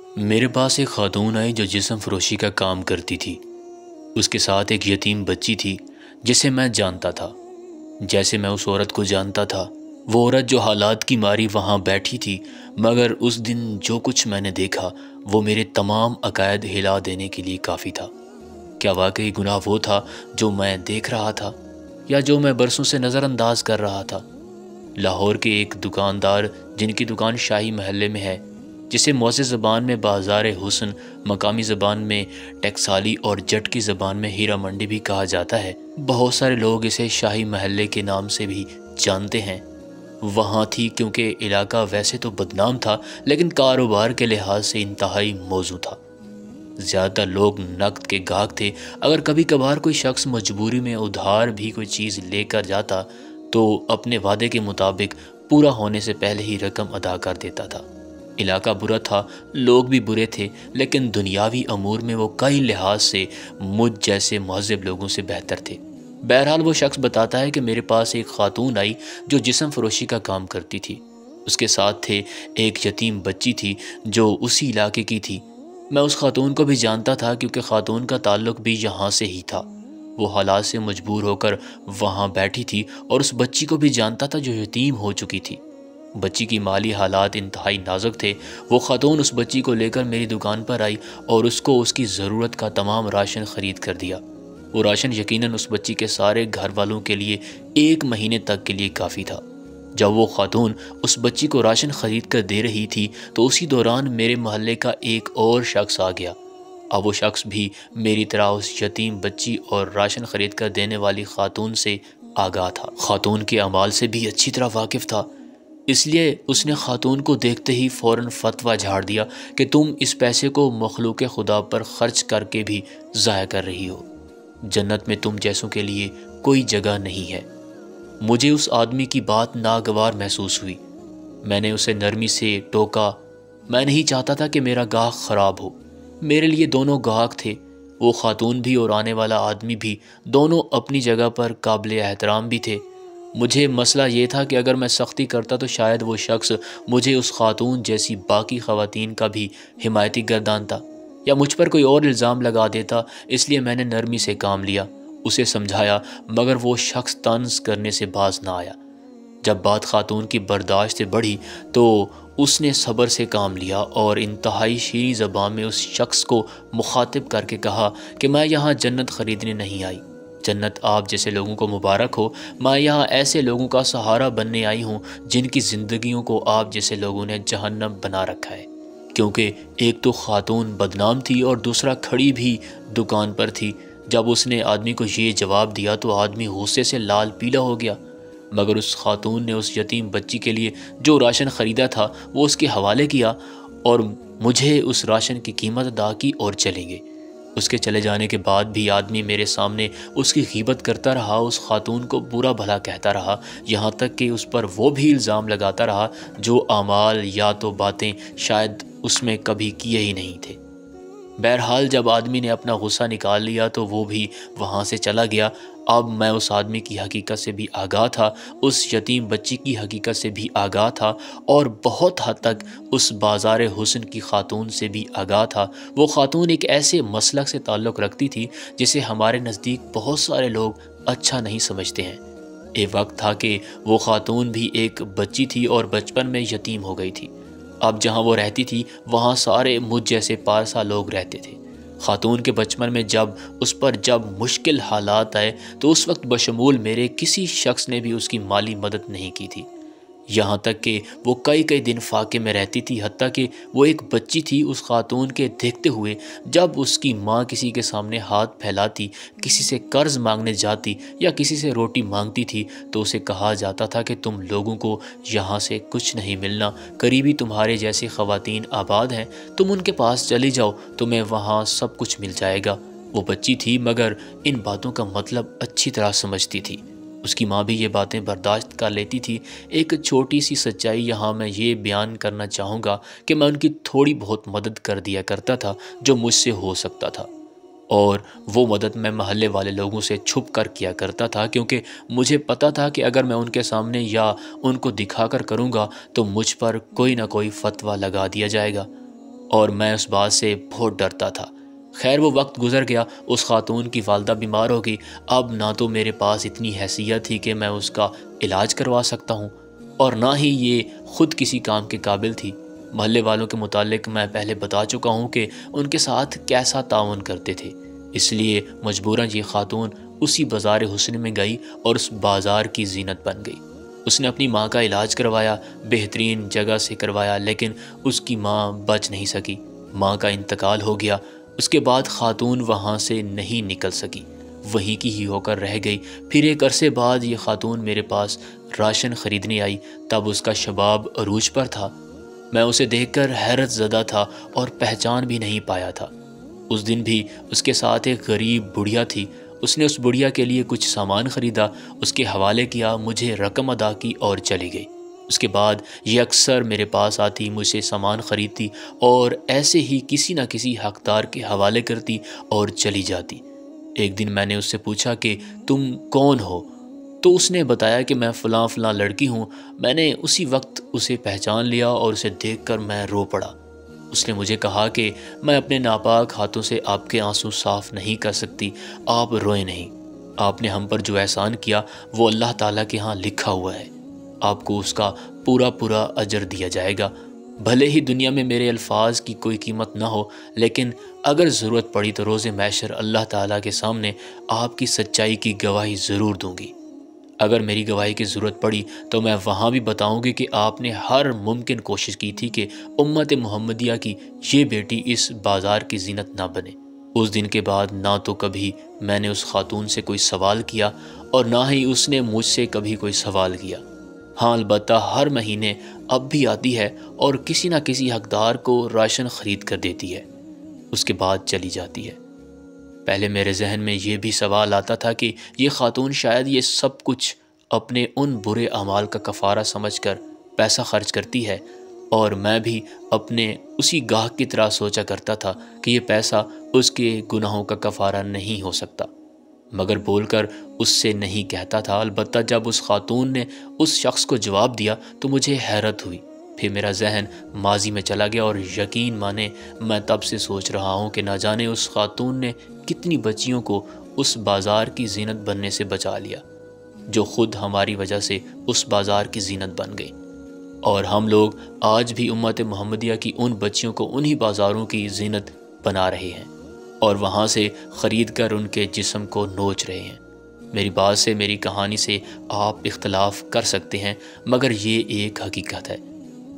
میرے پاس ایک خاتون آئی جو جسم فروشی کا کام کرتی تھی۔ اس کے ساتھ ایک یتیم بچی تھی جسے میں جانتا تھا جیسے میں اس عورت کو جانتا تھا۔ وہ عورت جو حالات کی ماری وہاں بیٹھی تھی، مگر اس دن جو کچھ میں نے دیکھا وہ میرے تمام عقائد ہلا دینے کے لیے کافی تھا۔ کیا واقعی گناہ وہ تھا جو میں دیکھ رہا تھا یا جو میں برسوں سے نظر انداز کر رہا تھا؟ لاہور کے ایک دکاندار جن کی دکان شاہی محلے میں ہے، جسے معزز زبان میں بازار حسن، مقامی زبان میں ٹیکسالی اور جٹ کی زبان میں ہیرا منڈی بھی کہا جاتا ہے، بہت سارے لوگ اسے شاہی محلے کے نام سے بھی جانتے ہیں، وہاں تھی کیونکہ علاقہ ویسے تو بدنام تھا لیکن کاروبار کے لحاظ سے انتہائی موزوں تھا۔ زیادہ تر لوگ نقد کے گاہک تھے۔ اگر کبھی کبھار کوئی شخص مجبوری میں ادھار بھی کوئی چیز لے کر جاتا تو اپنے وعدے کے مطابق پورا ہونے سے پہلے ہی رقم ادا کر دیتا تھا۔ علاقہ برا تھا، لوگ بھی برے تھے، لیکن دنیاوی امور میں وہ کئی لحاظ سے مجھ جیسے مہذب لوگوں سے بہتر تھے۔ بہرحال وہ شخص بتاتا ہے کہ میرے پاس ایک خاتون آئی جو جسم فروشی کا کام کرتی تھی۔ اس کے ساتھ تھے ایک یتیم بچی تھی جو اسی علاقے کی تھی۔ میں اس خاتون کو بھی جانتا تھا کیونکہ خاتون کا تعلق بھی یہاں سے ہی تھا۔ وہ حالات سے مجبور ہو کر وہاں بیٹھی تھی، اور اس بچی کو بھی جانتا تھا جو یتیم ہو چکی تھی۔ بچی کی مالی حالات انتہائی نازک تھے۔ وہ خاتون اس بچی کو لے کر میری دکان پر آئی اور اس کو اس کی ضرورت کا تمام راشن خرید کر دیا۔ وہ راشن یقیناً اس بچی کے سارے گھر والوں کے لیے 1 مہینے تک کے لیے کافی تھا۔ جب وہ خاتون اس بچی کو راشن خرید کر دے رہی تھی تو اسی دوران میرے محلے کا ایک اور شخص آ گیا۔ اب وہ شخص بھی میری طرح اس یتیم بچی اور راشن خرید کر دینے والی خاتون سے آگاہ تھا، خاتون کے اعمال سے بھی اچھی طرح واقف تھا۔ اس لیے اس نے خاتون کو دیکھتے ہی فوراً فتویٰ جھاڑ دیا کہ تم اس پیسے کو مخلوق خدا پر خرچ کر کے بھی ضائع کر رہی ہو۔ جنت میں تم جیسوں کے لیے کوئی جگہ نہیں ہے۔ مجھے اس آدمی کی بات ناگوار محسوس ہوئی۔ میں نے اسے نرمی سے ٹوکا۔ میں نہیں چاہتا تھا کہ میرا گاہک خراب ہو۔ میرے لیے دونوں گاہک تھے، وہ خاتون بھی اور آنے والا آدمی بھی، دونوں اپنی جگہ پر قابل احترام بھی تھے۔ مجھے مسئلہ یہ تھا کہ اگر میں سختی کرتا تو شاید وہ شخص مجھے اس خاتون جیسی باقی خواتین کا بھی حمایتی گردانتا یا مجھ پر کوئی اور الزام لگا دیتا۔ اس لیے میں نے نرمی سے کام لیا، اسے سمجھایا، مگر وہ شخص طنز کرنے سے باز نہ آیا۔ جب بات خاتون کی برداشت سے بڑھی تو اس نے صبر سے کام لیا اور انتہائی شیریں زبان میں اس شخص کو مخاطب کر کے کہا کہ میں یہاں جنت خریدنے نہیں آئی، جنت آپ جیسے لوگوں کو مبارک ہو۔ میں یہاں ایسے لوگوں کا سہارا بننے آئی ہوں جن کی زندگیوں کو آپ جیسے لوگوں نے جہنم بنا رکھا ہے، کیونکہ ایک تو خاتون بدنام تھی اور دوسرا کھڑی بھی دکان پر تھی۔ جب اس نے آدمی کو یہ جواب دیا تو آدمی غصے سے لال پیلا ہو گیا، مگر اس خاتون نے اس یتیم بچی کے لیے جو راشن خریدا تھا وہ اس کے حوالے کیا اور مجھے اس راشن کی قیمت ادا کی اور چلیں گے۔ اس کے چلے جانے کے بعد بھی آدمی میرے سامنے اس کی غیبت کرتا رہا، اس خاتون کو برا بھلا کہتا رہا، یہاں تک کہ اس پر وہ بھی الزام لگاتا رہا جو اعمال یا تو باتیں شاید اس میں کبھی کیے ہی نہیں تھے۔ بہرحال جب آدمی نے اپنا غصہ نکال لیا تو وہ بھی وہاں سے چلا گیا۔ اب میں اس آدمی کی حقیقت سے بھی آگاہ تھا، اس یتیم بچی کی حقیقت سے بھی آگاہ تھا، اور بہت حد تک اس بازار حسن کی خاتون سے بھی آگاہ تھا۔ وہ خاتون ایک ایسے مسلک سے تعلق رکھتی تھی جسے ہمارے نزدیک بہت سارے لوگ اچھا نہیں سمجھتے ہیں۔ ایک وقت تھا کہ وہ خاتون بھی ایک بچی تھی اور بچپن میں یتیم ہو گئی تھی۔ اب جہاں وہ رہتی تھی وہاں سارے مجھ جیسے پارسا لوگ رہتے تھے۔ خاتون کے بچپن میں جب اس پر مشکل حالات آئے تو اس وقت بشمول میرے کسی شخص نے بھی اس کی مالی مدد نہیں کی تھی، یہاں تک کہ وہ کئی دن فاقے میں رہتی تھی، حتیٰ کہ وہ ایک بچی تھی۔ اس خاتون کے دیکھتے ہوئے جب اس کی ماں کسی کے سامنے ہاتھ پھیلاتی، کسی سے قرض مانگنے جاتی یا کسی سے روٹی مانگتی تھی تو اسے کہا جاتا تھا کہ تم لوگوں کو یہاں سے کچھ نہیں ملنا، قریبی تمہارے جیسی خواتین آباد ہیں، تم ان کے پاس چلی جاؤ، تمہیں وہاں سب کچھ مل جائے گا۔ وہ بچی تھی مگر ان باتوں کا مطلب اچھی طرح سمجھتی تھی۔ اس کی ماں بھی یہ باتیں برداشت کر لیتی تھی۔ ایک چھوٹی سی سچائی یہاں میں یہ بیان کرنا چاہوں گا کہ میں ان کی تھوڑی بہت مدد کر دیا کرتا تھا جو مجھ سے ہو سکتا تھا، اور وہ مدد میں محلے والے لوگوں سے چھپ کر کیا کرتا تھا، کیونکہ مجھے پتا تھا کہ اگر میں ان کے سامنے یا ان کو دکھا کر کروں گا تو مجھ پر کوئی نہ کوئی فتویٰ لگا دیا جائے گا۔ اور میں اس بات سے بہت ڈرتا تھا۔ خیر وہ وقت گزر گیا، اس خاتون کی والدہ بیمار ہو گئی۔ اب نہ تو میرے پاس اتنی حیثیت تھی کہ میں اس کا علاج کروا سکتا ہوں، اور نہ ہی یہ خود کسی کام کے قابل تھی۔ محلے والوں کے متعلق میں پہلے بتا چکا ہوں کہ ان کے ساتھ کیسا تعاون کرتے تھے، اس لیے مجبوراً یہ خاتون اسی بازار حسن میں گئی اور اس بازار کی زینت بن گئی۔ اس نے اپنی ماں کا علاج کروایا، بہترین جگہ سے کروایا، لیکن اس کی ماں بچ نہیں سکی۔ ماں کا انتقال ہو گیا۔ اس کے بعد خاتون وہاں سے نہیں نکل سکی، وہیں کی ہی ہو کر رہ گئی۔ پھر ایک عرصے بعد یہ خاتون میرے پاس راشن خریدنے آئی، تب اس کا شباب عروج پر تھا۔ میں اسے دیکھ کر حیرت زدہ تھا اور پہچان بھی نہیں پایا تھا۔ اس دن بھی اس کے ساتھ ایک غریب بڑھیا تھی۔ اس نے اس بڑھیا کے لیے کچھ سامان خریدا، اس کے حوالے کیا، مجھے رقم ادا کی اور چلی گئی۔ اس کے بعد یہ اکثر میرے پاس آتی، مجھ سے سامان خریدتی اور ایسے ہی کسی نہ کسی حقدار کے حوالے کرتی اور چلی جاتی۔ ایک دن میں نے اس سے پوچھا کہ تم کون ہو؟ تو اس نے بتایا کہ میں فلاں فلاں لڑکی ہوں۔ میں نے اسی وقت اسے پہچان لیا اور اسے دیکھ کر میں رو پڑا۔ اس نے مجھے کہا کہ میں اپنے ناپاک ہاتھوں سے آپ کے آنسو صاف نہیں کر سکتی، آپ روئیں نہیں۔ آپ نے ہم پر جو احسان کیا وہ اللہ تعالیٰ کے ہاں لکھا ہوا ہے، آپ کو اس کا پورا پورا اجر دیا جائے گا۔ بھلے ہی دنیا میں میرے الفاظ کی کوئی قیمت نہ ہو، لیکن اگر ضرورت پڑی تو روز محشر اللہ تعالیٰ کے سامنے آپ کی سچائی کی گواہی ضرور دوں گی۔ اگر میری گواہی کی ضرورت پڑی تو میں وہاں بھی بتاؤں گی کہ آپ نے ہر ممکن کوشش کی تھی کہ امت محمدیہ کی یہ بیٹی اس بازار کی زینت نہ بنے۔ اس دن کے بعد نہ تو کبھی میں نے اس خاتون سے کوئی سوال کیا اور نہ ہی اس نے مجھ سے کبھی کوئی سوال کیا۔ ہاں البتہ ہر مہینے اب بھی آتی ہے اور کسی نہ کسی حقدار کو راشن خرید کر دیتی ہے، اس کے بعد چلی جاتی ہے۔ پہلے میرے ذہن میں یہ بھی سوال آتا تھا کہ یہ خاتون شاید یہ سب کچھ اپنے ان برے اعمال کا کفارہ سمجھ کر پیسہ خرچ کرتی ہے، اور میں بھی اپنے اسی گاہک کی طرح سوچا کرتا تھا کہ یہ پیسہ اس کے گناہوں کا کفارہ نہیں ہو سکتا، مگر بول کر اس سے نہیں کہتا تھا۔ البتہ جب اس خاتون نے اس شخص کو جواب دیا تو مجھے حیرت ہوئی۔ پھر میرا ذہن ماضی میں چلا گیا اور یقین مانے میں تب سے سوچ رہا ہوں کہ نہ جانے اس خاتون نے کتنی بچیوں کو اس بازار کی زینت بننے سے بچا لیا، جو خود ہماری وجہ سے اس بازار کی زینت بن گئی۔ اور ہم لوگ آج بھی امت محمدیہ کی ان بچیوں کو انہی بازاروں کی زینت بنا رہے ہیں اور وہاں سے خرید کر ان کے جسم کو نوچ رہے ہیں۔ میری بات سے، میری کہانی سے آپ اختلاف کر سکتے ہیں، مگر یہ ایک حقیقت ہے۔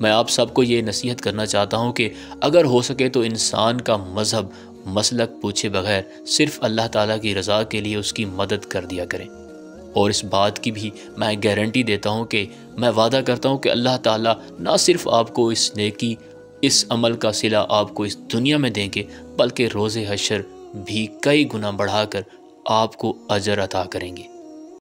میں آپ سب کو یہ نصیحت کرنا چاہتا ہوں کہ اگر ہو سکے تو انسان کا مذہب مسلک پوچھے بغیر صرف اللہ تعالیٰ کی رضا کے لیے اس کی مدد کر دیا کریں۔ اور اس بات کی بھی میں گارنٹی دیتا ہوں کہ میں وعدہ کرتا ہوں کہ اللہ تعالیٰ نہ صرف آپ کو اس نیکی، اس عمل کا صلہ آپ کو اس دنیا میں دیں گے، بلکہ روز حشر بھی کئی گنا بڑھا کر آپ کو اجر عطا کریں گے۔